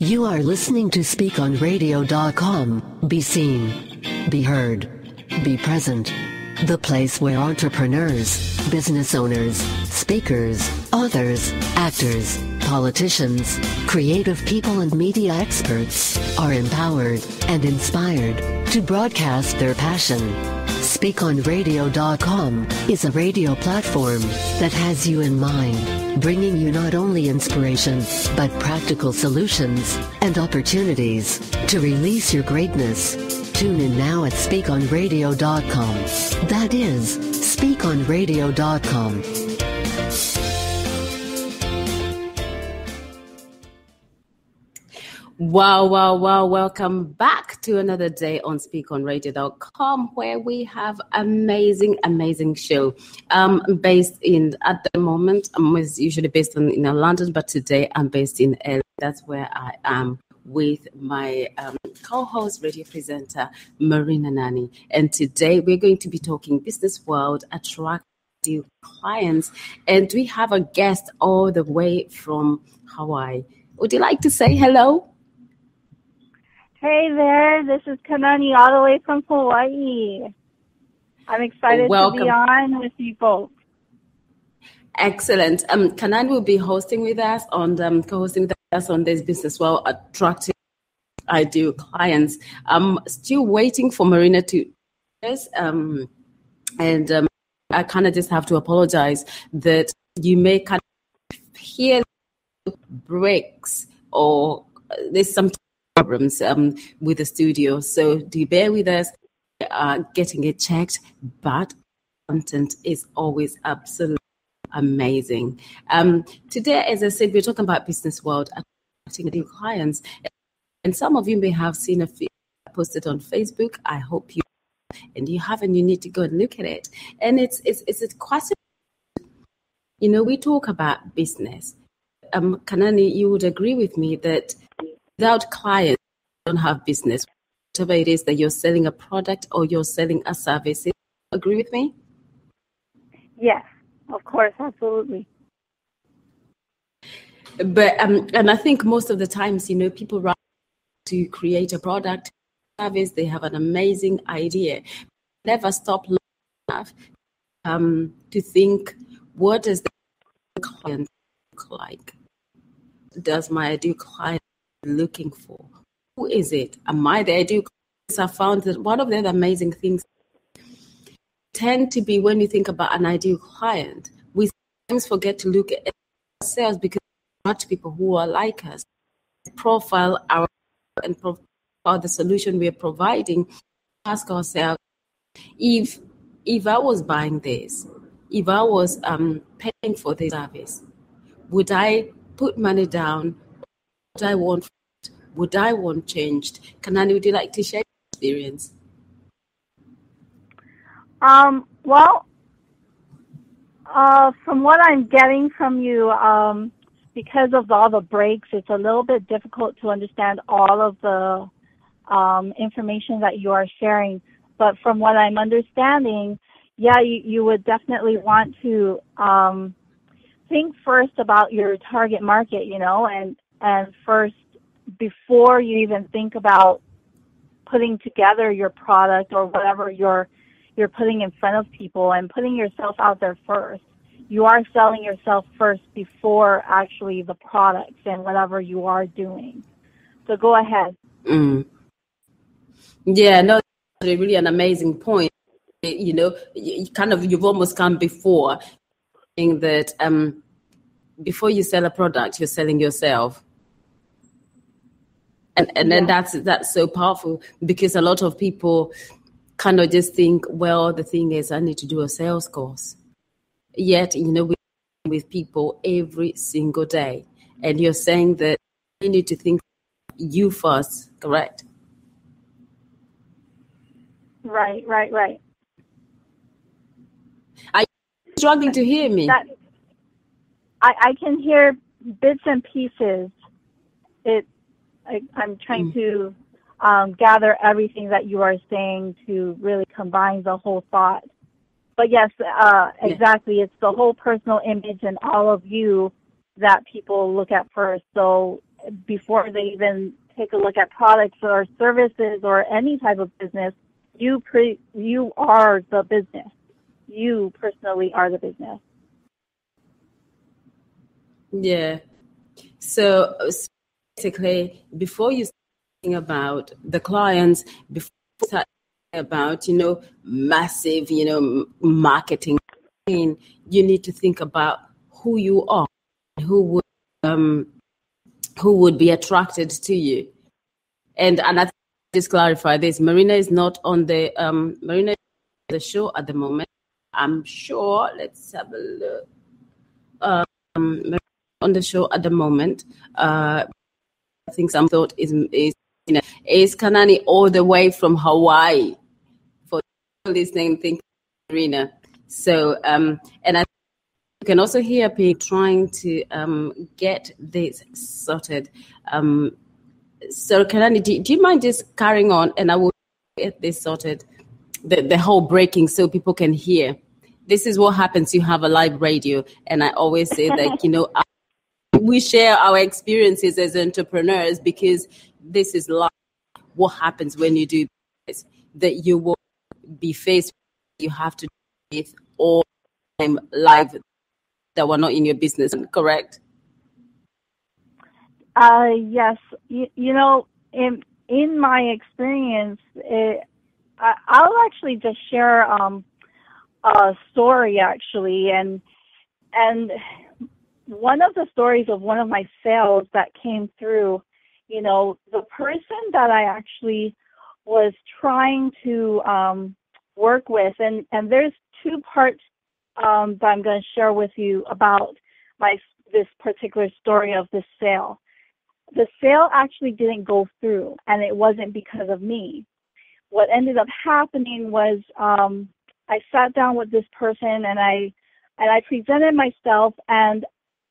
You are listening to SpeakonRadio.com. Be seen, be heard, be present. The place where entrepreneurs, business owners, speakers, authors, actors, politicians, creative people and media experts are empowered and inspired to broadcast their passion. SpeakonRadio.com is a radio platform that has you in mind, bringing you not only inspiration, but practical solutions and opportunities to release your greatness. Tune in now at SpeakonRadio.com. That is, SpeakonRadio.com. Wow. Welcome back to another day on SpeakonRadio.com, where we have amazing show. Based in, at the moment, I'm usually based in London, but today I'm based in LA. That's where I am with my co-host, radio presenter, Marina Nani. And today we're going to be talking business world, attractive clients. And we have a guest all the way from Hawaii. Would you like to say hello? Hey there, this is Kanani all the way from Hawaii. I'm excited to be on with you both. Excellent. Kanani will be co-hosting with us on this business well, attractive ideal clients. I'm still waiting for Marina to I kind of just have to apologize that you may kind of hear breaks or there's some problems with the studio, so do bear with us. Getting it checked, but content is always absolutely amazing. Today, as I said, we're talking about business world, attracting new clients, and some of you may have seen a few posted on Facebook. I hope you, and you haven't, you need to go and look at it. And it's a question. You know, we talk about business. Kanani, you would agree with me that without clients, you don't have business. Whatever it is that you're selling a product or you're selling a service. Agree with me? Yes, of course, absolutely. But and I think most of the times, you know, people run to create a product, service. They have an amazing idea. Never stop long enough to think, what does the client look like? Does my ideal client looking for? Who is it? Am I the ideal client? I found that one of the amazing things tend to be when you think about an ideal client, we sometimes forget to look at ourselves because there are not people who are like us. Profile our and profile the solution we are providing. Ask ourselves, if I was buying this, if I was paying for this service, would I put money down? Would I want changed? Kanani, would you like to share your experience? From what I'm getting from you, because of all the breaks, it's a little bit difficult to understand all of the information that you are sharing. But from what I'm understanding, yeah, you would definitely want to think first about your target market, you know, and first, before you even think about putting together your product or whatever you're putting in front of people and putting yourself out there first. You are selling yourself first before actually the products and whatever you are doing. So go ahead. Yeah, no, that's really an amazing point. You know, you've almost come before saying that before you sell a product, you're selling yourself. And then that's so powerful because a lot of people kind of just think, well, the thing is, I need to do a sales course. Yet, you know, we're with people every single day. And you're saying that you need to think you first, correct? Right. Are you struggling to hear me? I can hear bits and pieces. I'm trying to gather everything that you are saying to really combine the whole thought. But yes, exactly. It's the whole personal image and all of you that people look at first. So before they even take a look at products or services or any type of business, you are the business. You personally are the business. Yeah. So basically, before you start thinking about the clients, before you start thinking about, massive, marketing, you need to think about who you are, who would be attracted to you. And I think just clarify this: Marina is not on the show at the moment. I'm sure. Let's have a look. Marina on the show at the moment. I think some thought is Kanani all the way from Hawaii for listening. Think Marina. So and I. You can also hear people trying to get this sorted. So, Kalani, do you mind just carrying on, and I will get this sorted, the whole breaking, so people can hear. This is what happens. You have a live radio, and I always say that we share our experiences as entrepreneurs because this is live. What happens when you do this? That you will be faced with, you have to do with all time live that were not in your business, correct? Yes. In my experience, I'll actually just share a story actually, and one of the stories of one of my sales that came through, the person that I actually was trying to work with, and there's two parts that I'm going to share with you about this particular story of this sale. The sale actually didn't go through, and it wasn't because of me. What ended up happening was I sat down with this person, and I presented myself, and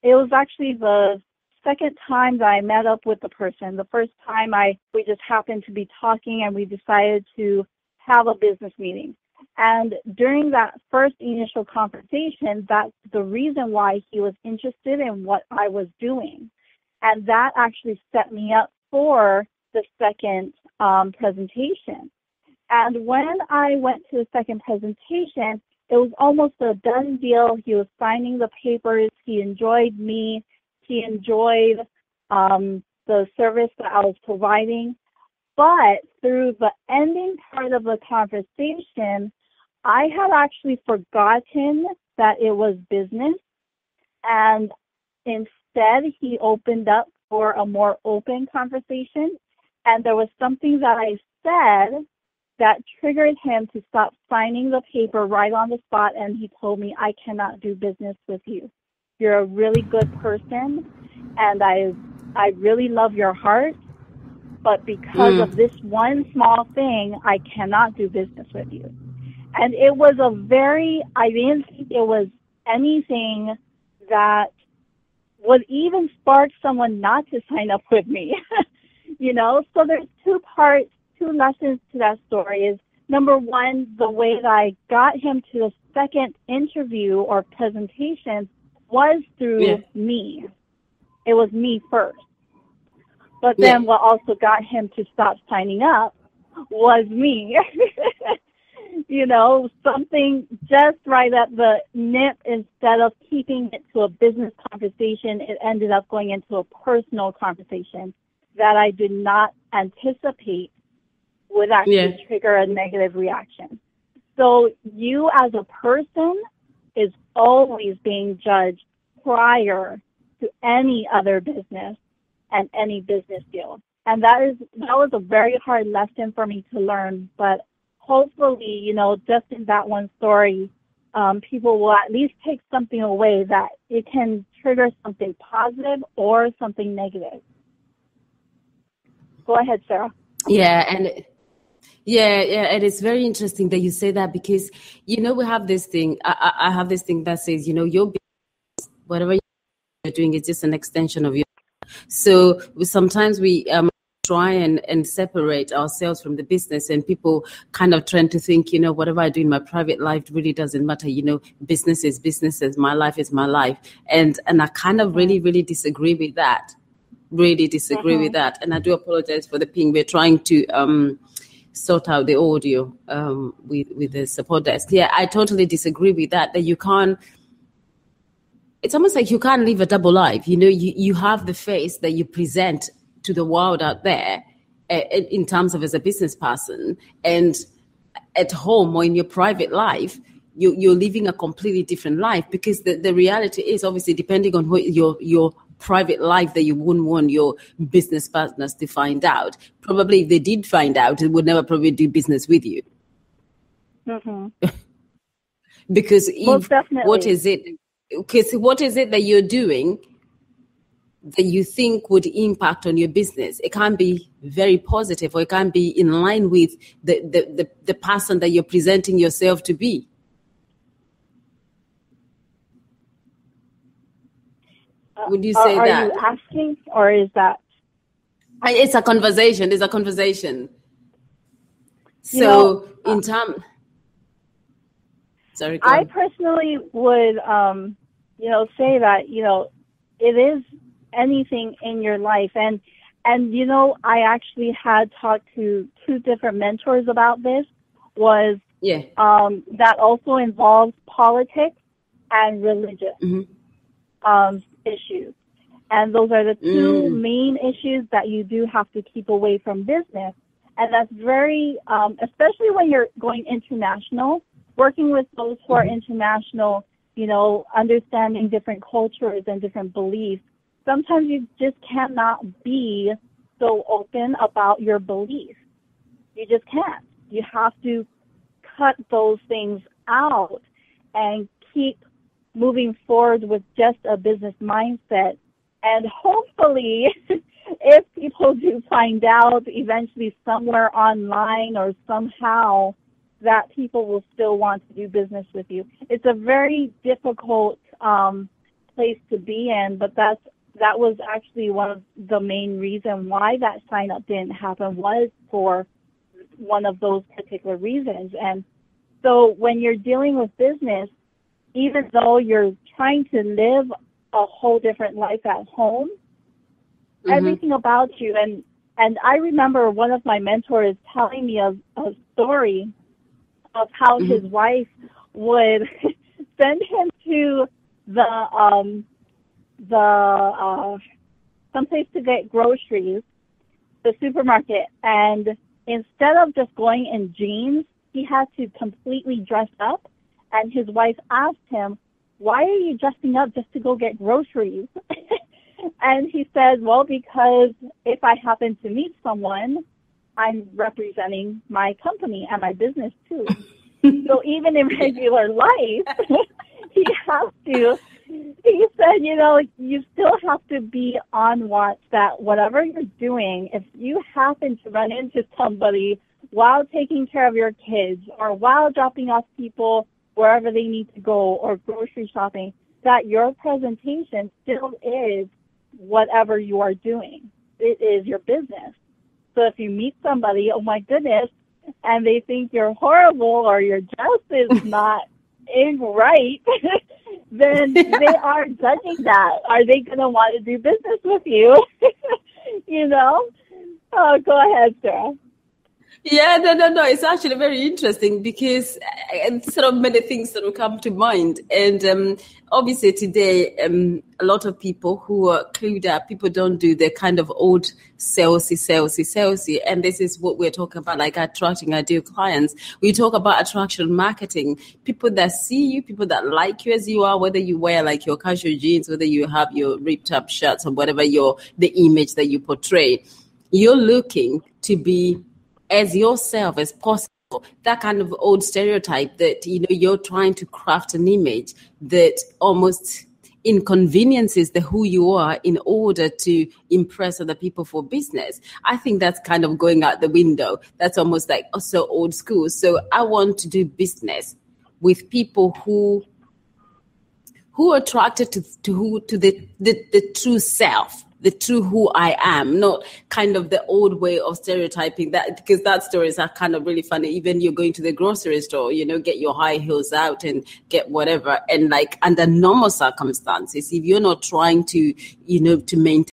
it was actually the second time that I met up with the person. The first time we just happened to be talking, and we decided to have a business meeting. And during that first initial conversation, that's the reason why he was interested in what I was doing. And that actually set me up for the second presentation. And when I went to the second presentation, it was almost a done deal. He was signing the papers. He enjoyed me. He enjoyed the service that I was providing. But through the ending part of the conversation, I had actually forgotten that it was business, and instead he opened up for a more open conversation, and there was something that I said that triggered him to stop signing the paper right on the spot, and he told me, "I cannot do business with you. You're a really good person, and I really love your heart, but because of this one small thing, I cannot do business with you." And it was I didn't think it was anything that would even spark someone not to sign up with me, So there's two lessons to that story. Is number one, the way that I got him to the second interview or presentation was through me. It was me first. But then what also got him to stop signing up was me. Something just right at the nip. Instead of keeping it to a business conversation, it ended up going into a personal conversation that I did not anticipate would actually trigger a negative reaction. So you as a person is always being judged prior to any other business and any business deal. And that was a very hard lesson for me to learn, but hopefully, just in that one story, people will at least take something away that it can trigger something positive or something negative. Go ahead, Sarah. Yeah, and and it's very interesting that you say that because, we have this thing, I have this thing that says, your business, whatever you're doing is just an extension of you. So sometimes we try and separate ourselves from the business, and people kind of tend to think, whatever I do in my private life really doesn't matter. Business is my life is my life. And I kind of really, really disagree with that. really disagree with that. And I do apologize for the ping. We're trying to sort out the audio with the support desk. Yeah, I totally disagree with that you can't, it's almost like you can't live a double life. You know, you have the face that you present to the world out there in terms of as a business person, and at home or in your private life, you're living a completely different life, because the reality is, obviously, depending on what your private life that you wouldn't want your business partners to find out. Probably if they did find out, they would never probably do business with you. Because what is it? Because what is it that you're doing that you think would impact on your business? It can't be very positive, or it can't be in line with the person that you're presenting yourself to be. Would you say that? Are you asking, or is that? It's a conversation. It's a conversation. So in terms... Sorry, go on. I personally would, say that, it is anything in your life. And I actually had talked to 2 different mentors about this, that also involves politics and religious issues. And those are the 2 main issues that you do have to keep away from business. And that's very, especially when you're going international, working with those who are international, understanding different cultures and different beliefs. Sometimes you just cannot be so open about your beliefs. You just can't. You have to cut those things out and keep moving forward with just a business mindset. And hopefully, if people do find out eventually somewhere online or somehow, that people will still want to do business with you. It's a very difficult place to be in, but that was actually one of the main reasons why that sign-up didn't happen, was for one of those particular reasons. And so when you're dealing with business, even though you're trying to live a whole different life at home, everything about you, and I remember one of my mentors telling me a story of how his wife would send him to the someplace to get groceries, the supermarket, and instead of just going in jeans, he had to completely dress up. And his wife asked him, "Why are you dressing up just to go get groceries?" And he said, "Well, because if I happen to meet someone, I'm representing my company and my business too." So even in regular life, he said, you still have to be on watch that whatever you're doing, if you happen to run into somebody while taking care of your kids or while dropping off people wherever they need to go or grocery shopping, that your presentation still is whatever you are doing. It is your business. So if you meet somebody, oh my goodness, and they think you're horrible or your dress is not right, then they are judging that. Are they going to want to do business with you? Oh, go ahead, Sarah. Yeah, no. It's actually very interesting because sort of many things that will come to mind. And obviously today, a lot of people who are clued up, people don't do the kind of old salesy. And this is what we're talking about, like attracting ideal clients. We talk about attraction marketing, people that see you, people that like you as you are, whether you wear like your casual jeans, whether you have your ripped up shirts or whatever the image that you portray. You're looking to be as yourself as possible. That kind of old stereotype that, you're trying to craft an image that almost inconveniences the who you are in order to impress other people for business. I think that's kind of going out the window. That's almost like so old school. So I want to do business with people who are attracted to the true self, the true who I am, not kind of the old way of stereotyping that, because that stories are kind of really funny. Even you're going to the grocery store, get your high heels out and get whatever. And like under normal circumstances, if you're not trying to, to maintain